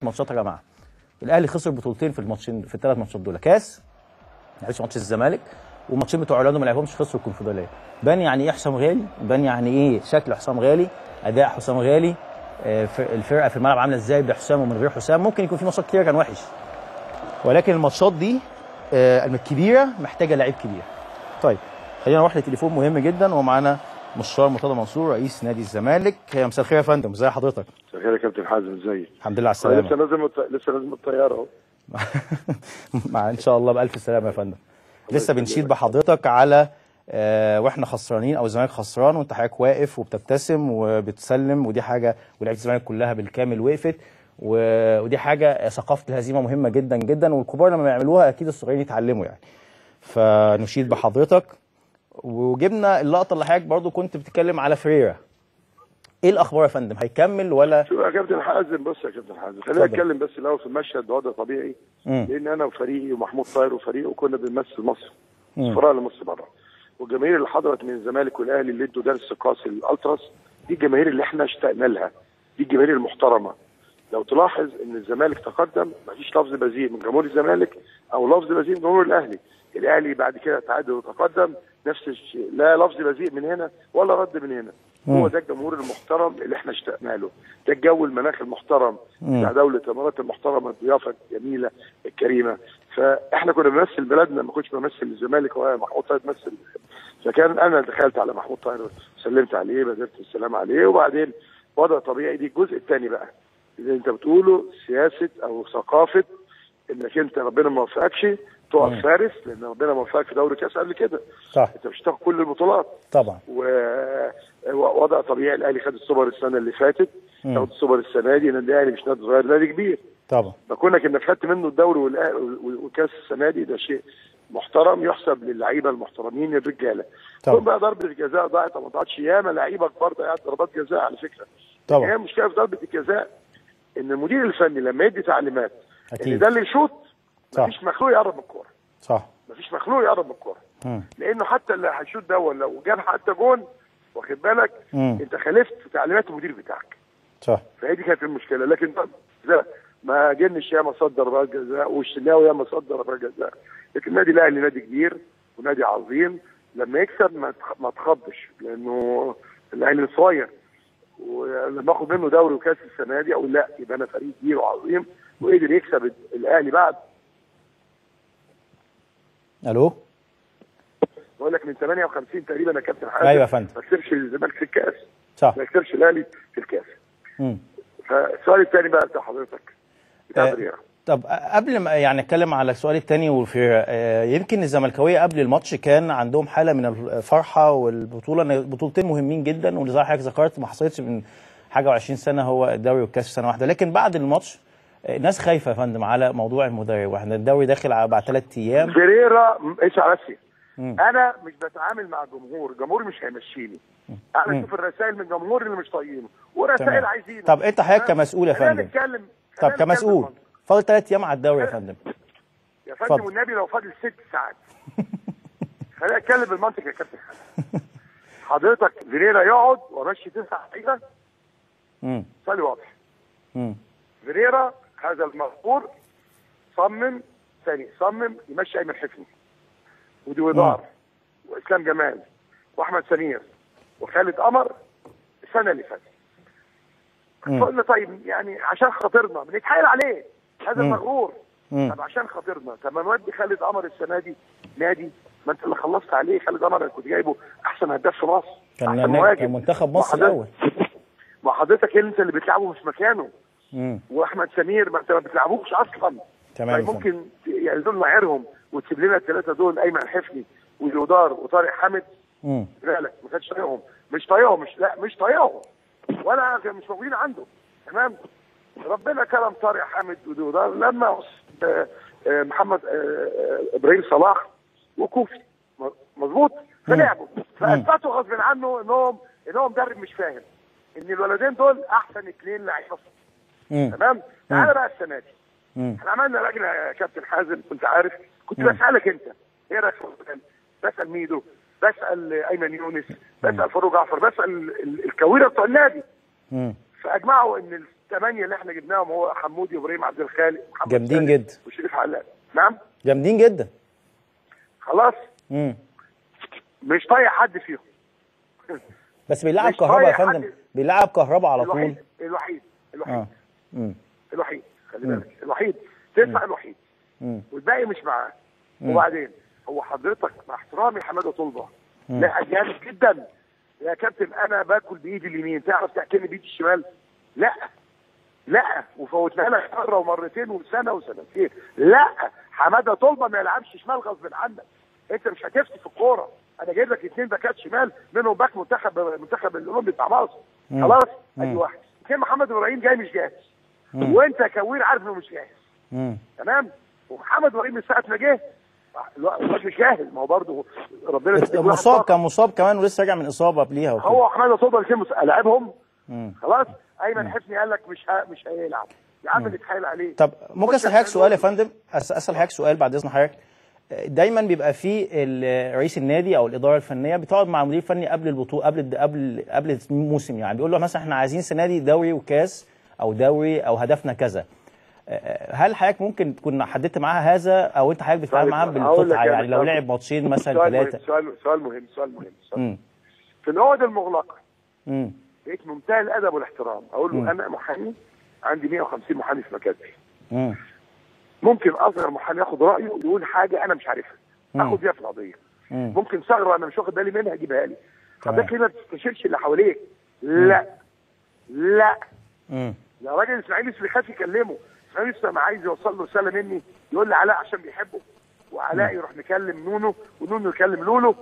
ماتشات يا جماعه. الاهلي خسر بطولتين في الماتشين، في الثلاث ماتشات دول، كاس معلش ماتش الزمالك وماتشين بتوع اورلاندو ما لعبهمش، خسروا الكونفدراليه. بان يعني ايه حسام غالي، بان يعني ايه شكل حسام غالي، اداء حسام غالي، الفرقه في الملعب عامله ازاي بحسام ومن غير حسام. ممكن يكون في ماتشات كتير كان وحش، ولكن الماتشات دي الكبيره محتاجه لعيب كبير. طيب خلينا نروح لتليفون مهم جدا ومعانا مستشار مرتضى منصور رئيس نادي الزمالك. مساء الخير يا فندم، ازي حضرتك؟ مساء الخير يا كابتن حازم، ازيك؟ الحمد لله على السلامه. لسه نازل الطياره اهو. مع ان شاء الله بالف سلامه يا فندم. لسه بنشيد بحضرتك على واحنا خسرانين او الزمالك خسران وانت حضرتك واقف وبتبتسم وبتسلم، ودي حاجه ولاعيبه الزمالك كلها بالكامل وقفت، ودي حاجه ثقافه الهزيمه مهمه جدا جدا، والكبار لما يعملوها اكيد الصغيرين يتعلموا يعني. فنشيد بحضرتك. وجبنا اللقطه اللي حضرتك برضو كنت بتتكلم على فريرة. ايه الاخبار يا فندم؟ هيكمل ولا؟ شوف يا كابتن حازم، بص يا كابتن حازم، خلينا نتكلم بس الاول في المشهد. وضع طبيعي لان انا وفريقي ومحمود طاهر وفريقه كنا بنمثل مصر فرق لمصر بره، والجماهير اللي حضرت من الزمالك والاهلي اللي ادوا درس قاسي للالتراس دي الجماهير اللي احنا اشتقنا لها، دي الجماهير المحترمه. لو تلاحظ ان الزمالك تقدم مفيش لفظ بذيء من جمهور الزمالك او لفظ بذيء من جمهور الاهلي. الاهلي بعد كده تعادل وتقدم نفس الشيء، لا لفظ بذيء من هنا ولا رد من هنا. هو ده الجمهور المحترم اللي احنا اشتقنا له، ده الجو المناخ المحترم بتاع دوله الامارات المحترمه، الضيافه الجميله الكريمه. فاحنا كنا بنمثل بلدنا، ما كنتش بمثل الزمالك ولا محمود طاهر بيمثل. فكان انا دخلت على محمود طاهر وسلمت عليه، بذلت السلام عليه، وبعدين وضع طبيعي. دي الجزء الثاني بقى اللي انت بتقوله، سياسه او ثقافه انك انت ربنا ما وفقكش تقف فارس، لان ربنا ما وفقك في دوري كاس قبل كده. صح. انت مش هتاخد كل البطولات طبعا. ووضع طبيعي. الاهلي خد السوبر السنه اللي فاتت، ياخد السوبر السنه دي، لان الاهلي مش نادي صغير، نادي كبير. طبعا. فكونك انك خدت منه الدوري والكاس السنه دي ده شيء محترم يحسب للعيبه المحترمين الرجاله. طبعا. بقى ضربه الجزاء ضاعت ما ضاعتش، ياما لعيبه كبار ضيعت ضربات جزاء على فكره. طبعا. هي المشكله في ضربه الجزاء ان المدير الفني لما يدي تعليمات أكيد. ان ده اللي يشوط، مفيش مخلوق يقرب من الكوره. صح. مفيش مخلوق يقرب من الكوره. لانه حتى اللي هيشوط ده لو جاب حتى جون، واخد بالك، انت خالفت تعليمات المدير بتاعك. صح. فهي دي كانت المشكله. لكن ما جنش ياما صدر ضربات جزاء، والشناوي ياما صدر ضربات جزاء. لكن النادي الاهلي نادي كبير ونادي عظيم، لما يكسب ما تخضش، لانه الاهلي صغير، ولما اخد منه دوري وكاس السنه دي اقول لا، يبقى انا فريق كبير وعظيم وقدر يكسب الاهلي بعد. الو، بقول لك من 58 تقريبا يا كابتن حازم. ايوه يا فندم. ما كسبش الزمالك في الكاس. صح. ما كسبش الاهلي في الكاس. فالسؤال الثاني بقى بتاع حضرتك بتاع فريرة. طب قبل ما يعني اتكلم على السؤال الثاني والفريرة، يمكن الزملكاويه قبل الماتش كان عندهم حاله من الفرحه والبطوله، بطولتين مهمين جدا، واللي زي حضرتك ذكرت ما حصلتش من حاجه و20 سنه، هو الدوري والكاس في سنه واحده. لكن بعد الماتش الناس خايفه يا فندم على موضوع المدرب، واحنا الدوري داخل بعد 3 ايام. فريرة ايش عرفتي؟ انا مش بتعامل مع الجمهور مش هيمشيني. انا اشوف الرسائل من الجمهور اللي مش طايقينه ورسائل عايزينه. طب انت حضرتك كمسؤول يا فندم، طب كمسؤول فاضل 3 ايام على الدوري يا فندم. يا فندم والنبي لو فاضل 6 ساعات خلينا نتكلم بالمنطق يا كابتن. حضرتك فيريرا يقعد ومشي 9 لعيبه؟ سؤال واضح. فيريرا هذا المغفور صمم يمشي ايمن حفني ودي ودار واسلام جمال واحمد سمير وخالد قمر السنه اللي فاتت. قلنا طيب يعني عشان خاطرنا بنتحايل عليه هذا المغرور. طب عشان خاطرنا، طب ما نودي خالد قمر السنه دي نادي، ما انت اللي خلصت عليه. خالد قمر انا كنت جايبه احسن هداف في مصر، احسن مهاجم، كان منتخب مصر الاول. ما حضرتك انت اللي بتلعبه مش مكانه. واحمد سمير ما انت ما بتلعبوش اصلا. تمام. طيب ممكن يعني دول نعيرهم وتسيب لنا الثلاثه دول، ايمن حفني وجودار وطارق حامد. لا ما كانش طايقهم، مش طايقهم ولا مش موجودين عنده. تمام. ربنا كرم طارق حامد ودودار لما محمد ابراهيم صلاح وكوفي، مظبوط، فلعبوا. فاثبتوا غصب عنه انهم مدرب مش فاهم ان الولدين دول احسن 2 لعيبه. تمام. تعالى بقى السنه دي احنا عملنا لجنه يا كابتن حازم، كنت عارف، كنت بسالك انت ايه رايك؟ بسال ميدو، بسال ايمن يونس، بسال فاروق جعفر، بسال الكويره بتوع النادي. فاجمعوا ان 8 اللي احنا جبناهم هو حمودي وابراهيم عبد الخالق جامدين جدا وشريف علاء. نعم جامدين جدا. خلاص. مش طايق حد فيهم. بس بيلعب كهرباء يا فندم، بيلعب كهرباء على طول. الوحيد خلي بالك، 9 الوحيد والباقي مش معاه. وبعدين هو حضرتك مع احترامي حماده طلبه لا جامد جدا يا كابتن، انا باكل بايدي اليمين تعرف تاكلني بايدي الشمال؟ لا وفوتنا لك مره ومرتين وسنه وسنتين. لا حماده طلبه ما يلعبش شمال غصب عنك، انت مش هتفتي في الكوره. انا جايب لك 2 باكات شمال منهم باك منتخب الاولمبي بتاع مصر. خلاص ادي واحد. كان محمد ابراهيم جاي مش جاهز وانت كوير عارف انه مش جاهز. تمام. ومحمد ابراهيم من ساعه ما جه مش جاهز، ما هو برضه ربنا مصاب، كان مصاب كمان ولسه راجع من اصابه قبليها وكده. هو حماده طلبه الاثنين لعبهم. خلاص. ايمن حفني قال لك مش هيلعب يا عم، اللي اتحايل عليه. طب ممكن اسال حضرتك سؤال يا فندم؟ اسال حضرتك سؤال بعد اذن حضرتك. دايما بيبقى في رئيس النادي او الاداره الفنيه بتقعد مع المدير الفني قبل البطوله، قبل الموسم، يعني بيقول له مثلا احنا عايزين السنه دي دوري وكاس او دوري او هدفنا كذا. هل حضرتك ممكن تكون حددت معاها هذا او انت حضرتك بتتعامل معاها بالقطعه، يعني لو لعب ماتشين مثلا 3؟ سؤال مهم. في العقد المغلقه بقيت منتهى الادب والاحترام اقول له انا محامي عندي 150 محامي في مكاتبي. ممكن اصغر محامي ياخد رايه يقول حاجه انا مش عارفها اخد بيها في القضيه. ممكن ثغره انا مش واخد بالي منها اجيبها لي. حضرتك ليه ما بتستشيرش اللي حواليك؟ لا يا راجل اسماعيل لسه بيخاف يكلمه. اسماعيل لسه عايز يوصل له رساله مني يقول لي علاء عشان بيحبه، وعلاء يروح مكلم نونو ونونو يكلم لولو.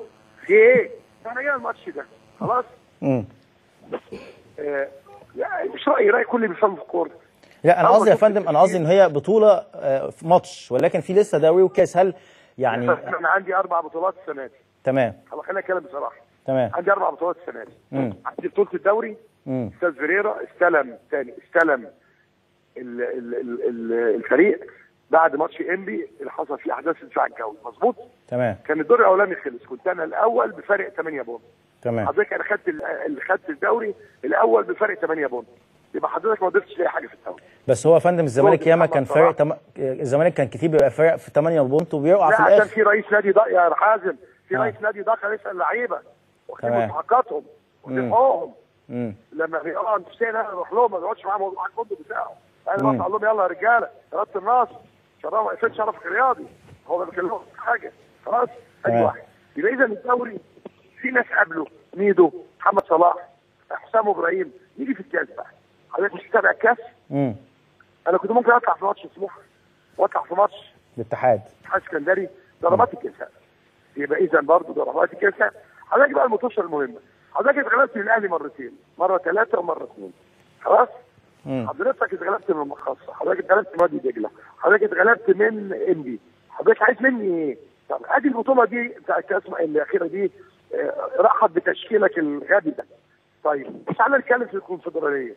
في ايه؟ احنا جاي الماتش ده خلاص. يعني مش رايي كل اللي بيفهم في الكوره. لا انا قصدي يا فندم، انا قصدي ان هي بطوله في ماتش، ولكن في لسه دوري وكاس. هل يعني انا عندي 4 بطولات السنه دي. تمام. خلينا نتكلم بصراحه. تمام. عندي 4 بطولات السنه دي. عندي بطوله الدوري. استاذ فيريرا استلم الفريق بعد ماتش انبي اللي حصل فيه احداث الدفاع الجوي. مظبوط. تمام. كان الدور الاولاني خلص، كنت انا الاول بفارق 8 بونت. تمام. حضرتك انا خدت الدوري الاول بفارق 8 بونت، يبقى حضرتك ما قدرتش تلاقي حاجه في الدوري. بس هو يا فندم الزمالك ياما كان فارق الزمالك كان كتير بيبقى فارق في 8 بونت وبيقع في الاخر. عشان في رئيس نادي يا حازم، في رئيس نادي دخل يسال اللعيبه واخدين مستحقاتهم واخدين حقوقهم. لما بيقعوا نفسيا انا اروح لهم ما بقعدش معاهم على الكوند بتاعه. انا بطلع اقول لهم يلا يا رجاله ربط الناس شرفك الرياضي. هو ما بيكلمهمش حاجه. خلاص ادي واحد. يبقى اذا الدوري في ناس قبله ميدو، محمد صلاح، حسام ابراهيم، يجي في الكاس بقى. حضرتك مش متابع الكاس؟ انا كنت ممكن اطلع في ماتش سموحه واطلع في ماتش الاتحاد اسكندري ضربات الجزاء. يبقى اذا برضه ضربات الجزاء. حضرتك بقى الماتشات المهمه، حضرتك اتغلبت من الاهلي مرتين، مره 3 ومره 2. خلاص؟ حضرتك اتغلبت من المخصصه، حضرتك اتغلبت من وادي دجله، حضرتك اتغلبت من انبي. حضرتك عايز مني ايه؟ طب ادي البطوله دي بتاع الكاس الاخيره دي راحت بتشكيلك الغبي ده. طيب تعالى نتكلم في الكونفدراليه.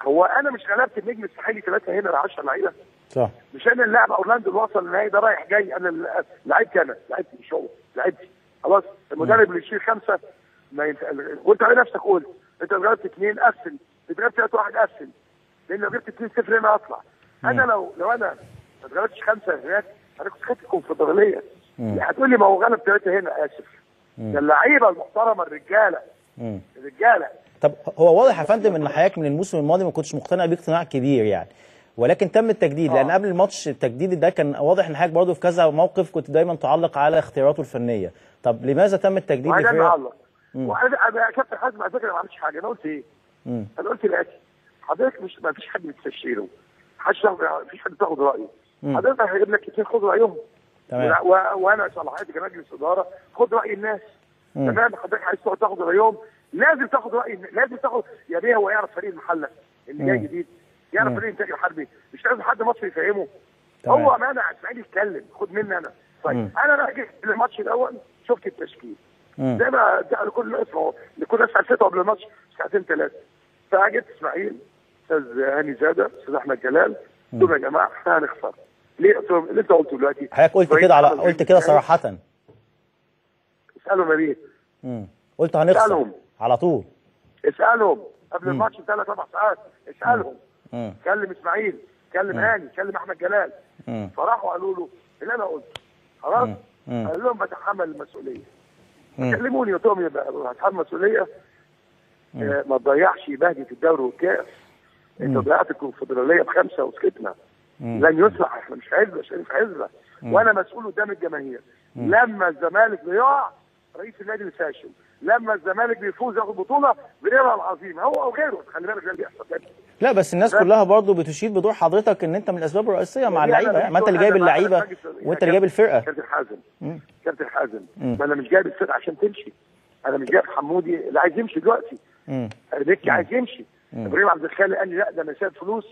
هو انا مش غلبت النجم الساحلي 3 هنا ل 10 لعيبه؟ صح. مش انا اللاعب اورلاندو اللي وصل النهائي ده رايح جاي، انا لعبت لعبت مش هو لعبتي. خلاص المدرب اللي يشيل 5 ما ينفع. وانت على نفسك قلت انت غلبت 2 قفل، انت غلبت 3-1 قفل، لان لو جبت 2-0 هنا اطلع. انا لو انا ما اتغلبتش 5 هناك انا كنت خدت الكونفدراليه. هتقول لي ما هو غلب 3 هنا. اسف، ده اللعيبه المحترمه الرجاله. طب هو واضح يا فندم ان حضرتك من الموسم الماضي ما كنتش مقتنع بيه اقتناع كبير يعني، ولكن تم التجديد. لان قبل الماتش التجديد ده كان واضح ان حضرتك برضه في كذا موقف كنت دايما تعلق على اختياراته الفنيه. طب لماذا تم التجديد؟ وانا معلق. وانا كابتن حازم على فكره ما عملتش حاجه. انا قلت ايه؟ انا قلت الاتي. حضرتك مش ما فيش حد بتستشيره، ما فيش حد تاخد رايه. حضرتك هجيب لك 2 خد رايهم. تمام. وانا صلاحيتي كمجلس اداره خد راي الناس. تمام. حضرتك عايز تاخد رايهم لازم تاخد راي، لازم تاخد. يا بيه هو يعرف فريق المحله اللي جاي جديد، يعرف فريق الانتاج الحربي، مش لازم حد مصري يفهمه. هو مانع اسماعيل يتكلم، خد مني انا. طيب انا بقى جيت الماتش الاول شفت التشكيل زي ما لكل ناس، لكل ناس عرفته قبل الماتش 2 3 ساعات. فجيت اسماعيل، استاذ هاني زاده، استاذ احمد جلال، قلت يا جماعه احنا هنخسر. ليه؟ قلت لهم اللي انت قلته دلوقتي. حضرتك قلت كده صراحه. اسالهم يا بيه. قلت هنخسر على طول. اسالهم قبل الماتش ب3 4 ساعات، اسالهم. كلم اسماعيل، كلم هاني، كلم احمد جلال. فراحوا قالوا له اللي انا قلته خلاص. قال لهم بتحمل المسؤوليه. كلموني قلت لهم يبقى هتحمل المسؤوليه. ما تضيعش بهجه الدوري والكاس. انت ضيعت الكونفدراليه ب5 وسكتنا. لن يصلح، احنا مش عزله، شريف عزله، وانا مسؤول قدام الجماهير. لما الزمالك بيقع رئيس النادي الفاشل، لما الزمالك بيفوز ياخد بطوله بنبقى العظيم هو او غيره. خلي بالك ده اللي بيحصل. لا بس الناس كلها برضه بتشيد بدور حضرتك ان انت من الاسباب الرئيسيه مع اللعيبه، يعني ما انت اللي جايب اللعيبه وانت اللي جايب الفرقه. كابتن حازم ما انا مش جايب الفرقه عشان تمشي. انا مش جايب حمودي اللي عايز يمشي دلوقتي. مكي عايز يمشي. ابراهيم عبد الخالق قال لي لا ده انا سايب فلوس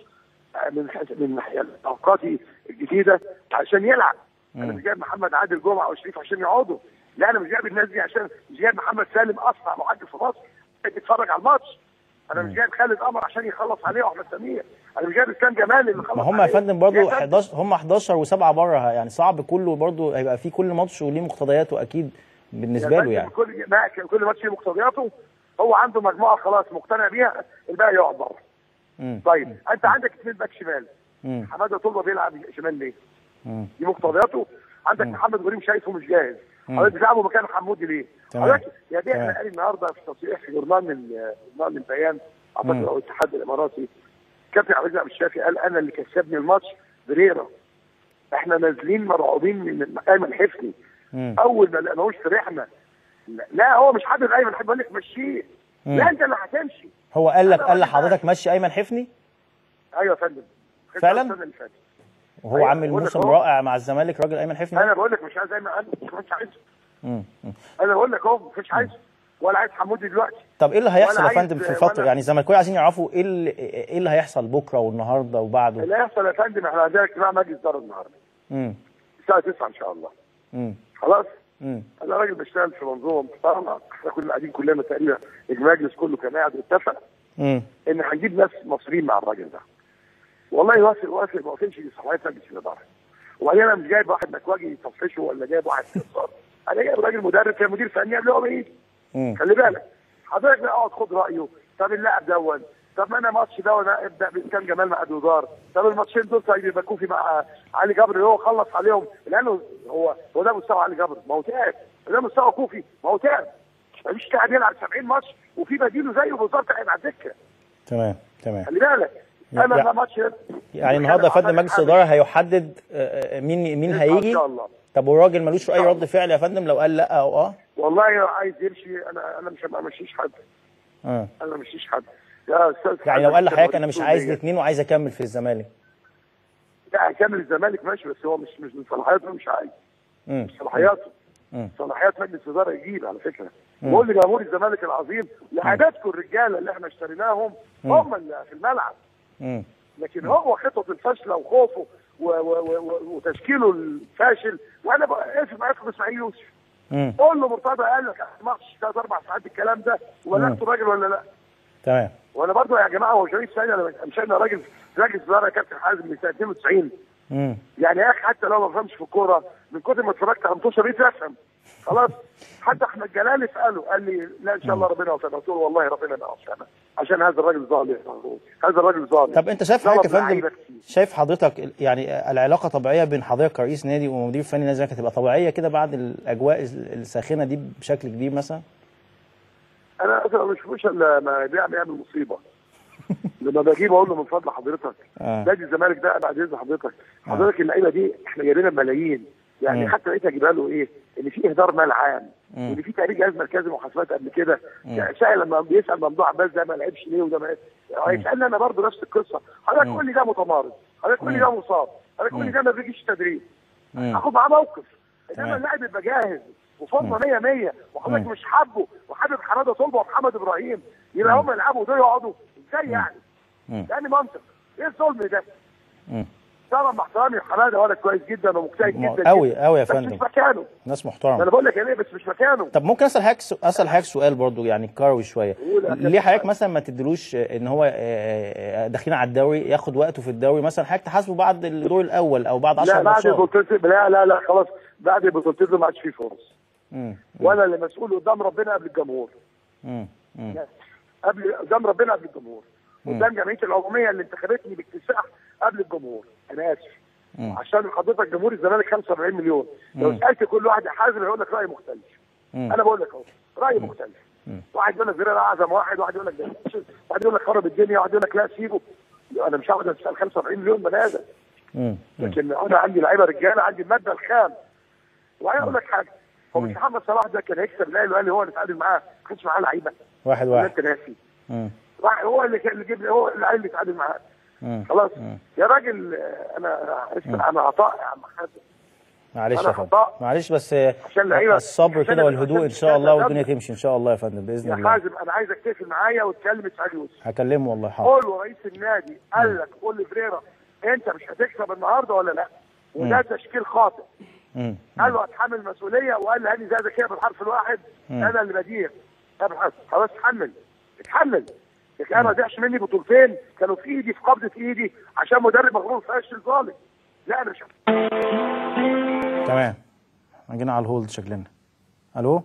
من اوقاتي الجديده عشان يلعب. انا مش جايب محمد عادل جمعه وشريف عشان يقعدوا. لا انا مش جايب الناس دي عشان مش جايب محمد سالم اسرع محجب في مصر يتفرج على الماتش. انا مش جايب خالد قمر عشان يخلص عليه واحمد سمير. انا مش جايب اسلام جمال اللي خلص. ما هم يا فندم برضه 11 هم 11 و7 بره، يعني صعب كله برضه هيبقى في كل ماتش وليه مقتضياته اكيد بالنسبه له. يعني كل ماتش ليه مقتضياته. هو عنده مجموعه خلاص مقتنع بيها، الباقي يقعد بره. طيب انت عندك 2 باك شمال. حماده طلبه بيلعب شمال ليه؟ دي مقتضياته. عندك محمد غريم شايفه مش جاهز. حضرتك بتلعبه مكان حمودي ليه؟ حضرتك يا دي احنا قال النهارده في تصريح في جورنال من البيان اعتقد او الاتحاد الاماراتي، كابتن عبد الرزاق الشافي قال انا اللي كسبني الماتش بريرا. احنا نازلين مرعوبين من ايمن حفني. اول ما لقيناهوش فرحنا. لا هو مش حابب ايمن حفني، بقول لك مشيه. لا انت اللي هتمشي. هو قال لحضرتك مشي ايمن حفني؟ ايوه يا فندم فعلا. وهو عامل موسم رائع مع الزمالك راجل ايمن حفني. انا بقول لك مش عايز ايمن، مش عايزه. انا بقول لك اهو مش عايزه ولا عايز حمودي دلوقتي. طب ايه اللي هيحصل يا فندم في الفتره؟ يعني الزمالكاويه عايزين يعرفوا ايه اللي هيحصل بكره والنهارده وبعده. اللي هيحصل يا فندم احنا عندنا اجتماع مجلس اداره النهارده. الساعه 9 ان شاء الله. خلاص. انا راجل بشتغل في منظومه محترمه، احنا كنا قاعدين كلنا تقريبا المجلس كله كان قاعد واتفق ان هنجيب ناس مصريين مع الراجل ده. والله وافق ما وافقش دي صلاحيات مجلس الاداره. وبعدين انا مش جايب واحد مكواجي يطفشه ولا جايب واحد قصار. انا جايب راجل مدرب كان مدير فني قبل هو بايدي. خلي بالك حضرتك بقى اقعد خد رايه. طب اللاعب دون، طب ما انا ماتش ده وانا ابدا باسلام جمال مع ادودار، طب الماتشين دول طيب يبقى كوفي مع علي جبر اللي هو خلص عليهم، لانه هو ده مستوى علي جبر ما هو تعب، ده مستوى كوفي ما هو تعب. مفيش لاعب يلعب 70 ماتش وفي بديله زيه بالظبط قاعد على الدكه. تمام خلي بالك انا ماتش يعني النهارده يا فندم مجلس الاداره هيحدد مين هيجي ان شاء الله. طب والراجل ملوش اي رد فعل يا فندم لو قال لا او والله عايز يمشي انا مش همشيش حد. انا ما مشيش حد يا استاذ. يعني لو قال لحضرتك انا مش عايز الاثنين وعايز اكمل في الزمالك. لا اكمل الزمالك ماشي، بس هو مش من صلاحياته، مش عايز. مش صلاحياته. صلاحيات مجلس الاداره يجيب على فكره. بقول لجمهور الزمالك العظيم لعاداتكم الرجاله اللي احنا اشتريناهم هم اللي في الملعب. لكن هو خطط الفاشله وخوفه وتشكيله الفاشل. وانا اقفل معاكم اسماعيل يوسف. قول له مرتضى قال لك ماتش 3 4 ساعات الكلام ده وبلغت الراجل ولا لا؟ تمام. وانا برضه يا جماعه هو شريف سيد انا مش انا راجل راجل صغير يا كابتن حازم من سنه 92. يعني يا اخي حتى لو ما بفهمش في الكوره من كتر ما اتفرجت على ماتش بقيت افهم خلاص. حتى احمد جلال اساله قال لي لا ان شاء الله ربنا يوفقنا. قلت له والله ربنا ما يوفقنا عشان هذا الراجل ظالم. هذا الراجل ظالم. طب انت شايف حضرتك يا فندم، شايف حضرتك يعني العلاقه طبيعيه بين حضرتك كرئيس نادي ومدير فني نادي الزمالك هتبقى طبيعيه كده بعد الاجواء الساخنه دي بشكل كبير مثلا؟ انا اصلا ما بشوفوش الا ما بيعمل مصيبه. لما بجيب اقول له من فضل حضرتك نادي الزمالك ده بعد اذن حضرتك اللعيبه دي احنا جايبينها بملايين. يعني حتى لقيت اجيبها له ايه؟ ان في اهدار مال عام وان في تهريج جهاز مركزي محاسبات قبل كده. سائل لما بيسال ممدوح عباس ده ما لعبش ليه وده ما هيسالني انا برضه نفس القصه. حضرتك قول لي ده متمارض، حضرتك قول لي ده مصاب، حضرتك قول لي ده ما بيجيش تدريب. اخد معاه موقف. انما اللاعب يبقى جاهز وفورمه 100 100 وحضرتك مش حابه وحابب حماده طلبه ومحمد ابراهيم يبقى هم يلعبوا دول يقعدوا ازاي يعني؟ يعني منطق ايه الظلم ده؟ طبعا مع احترامي حماده ولد كويس جدا ومجتهد جدا قوي يا فندم، بس مش مكانه. ناس محترمه. انا بقول لك ليه بس مش مكانه. طب ممكن اسال حضرتك سؤال برضو يعني كروي شويه. ليه حضرتك مثلا ما تديلوش ان هو داخلين على الدوري ياخد وقته في الدوري مثلا، حضرتك تحاسبه بعد الدور الاول او بعد 10 ماتشات؟ لا خلاص بعد بطولتين ما عادش فيه فرص. وانا اللي مسؤول قدام ربنا قبل الجمهور. قدام ربنا قبل الجمهور، قدام جمعيه العموميه اللي انتخبتني باكتساح قبل الجمهور. انا اسف عشان حضرتك جمهور الزمالك 75 مليون، لو سالت كل واحد حازم هيقول لك راي مختلف. انا بقول لك اهو راي مختلف. واحد يقول لك زرار اعظم واحد يقول لك ده، واحد يقول لك خرب الدنيا، واحد يقول لك لا سيبه. انا مش هقعد اسال 75 مليون بني ادم. لكن انا عندي لعيبه رجاله، عندي الماده الخام. وعايز اقول لك حاجه، هو مش محمد صلاح ده كان هيكسب الاهلي والاهلي هو اللي اتعادل معاه، ما كانش معاه لعيبه 1-1 انت ناسي. هو اللي جاب لي، هو اللي اتعادل معاه. خلاص يا راجل. انا عطاء يا عم حازم. معلش يا فندم، معلش بس الصبر كده والهدوء ان شاء الله، والدنيا تمشي ان شاء الله يا فندم باذن الله. يا حازم انا عايزك تقفل معايا وتكلم سعيد يوسف. هكلمه والله. حاضر. قول له رئيس النادي قال لك، قول لفريرا انت مش هتكسب النهارده ولا لا؟ وده تشكيل خاطئ. قال له هتحمل مسؤوليه، وقال لي هاني زي كده بالحرف الواحد انا اللي بدير. خلاص اتحمل. لكن انا ما ضيعش مني بطولتين كانوا في ايدي، في قبضه ايدي، عشان مدرب مغرور فاشل ظالم. لا انا مش تمام. جينا على الهولد شكلنا. الو.